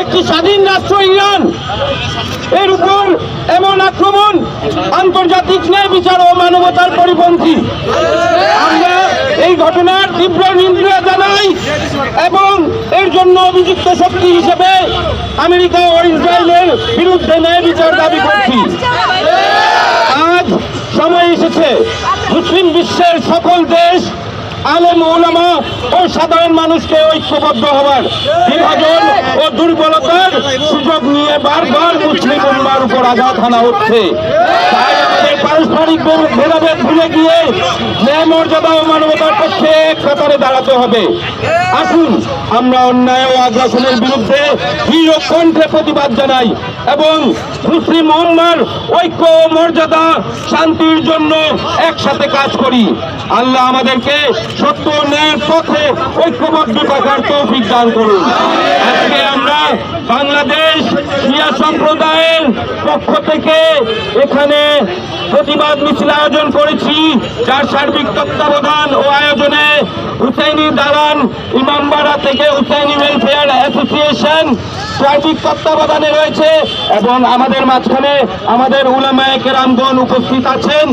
একটি স্বাধীন রাষ্ট্র ইরান এর উপর এমন আক্রমণ আন্তর্জাতিক ন্যায় বিচার ও মানবতার পরিপন্থী। আমরা এই ঘটনার তীব্র নিন্দা জানাই এবং এর জন্য অভিযুক্ত শক্তি হিসেবে আমেরিকা ও ইসরায়েলের বিরুদ্ধে ন্যায় বিচার দাবি করছি। আজ সময় এসেছে মুসলিম বিশ্বের সকল দেশ, আলেম ওলামা ও সাধারণ মানুষকে ঐক্যবদ্ধ হবার। বিভাজন ও দুর্বলতার সুযোগ নিয়ে বারবার মুসলিম উম্মার উপর আঘাত হানা হচ্ছে। তাই আমাদের পারস্পরিক ভেদাভেদ ভুলে গিয়ে ন্যায় মর্যাদা ও মানবতার পক্ষে এক কাতারে দাঁড়াতে হবে। আসুন আমরা অন্যায় ও আগ্রাসনের বিরুদ্ধে দৃঢ় কণ্ঠে প্রতিবাদ জানাই এবং মুসলিম উম্মার ঐক্য ও মর্যাদা শান্তির জন্য একসাথে কাজ করি। আল্লাহ আমাদেরকে সত্য ন্যায়ের পথে ঐক্যবদ্ধ থাকার তৌফিক দান করুন। আজকে আমরা বাংলাদেশ শিয়া সম্প্রদায়ের পক্ষ থেকে এখানে প্রতিবাদ মিছিল আয়োজন করেছি, যার সার্বিক তত্ত্বাবধান ও আয়োজনে হুসাইনি দালান ইমামবাড়া থেকে হুসাইনি ওয়েলফেয়ার অ্যাসোসিয়েশন সার্বিক তত্ত্বাবধানে রয়েছে এবং আমাদের মাঝখানে আমাদের উলামায়ে কেরামগণ উপস্থিত আছেন।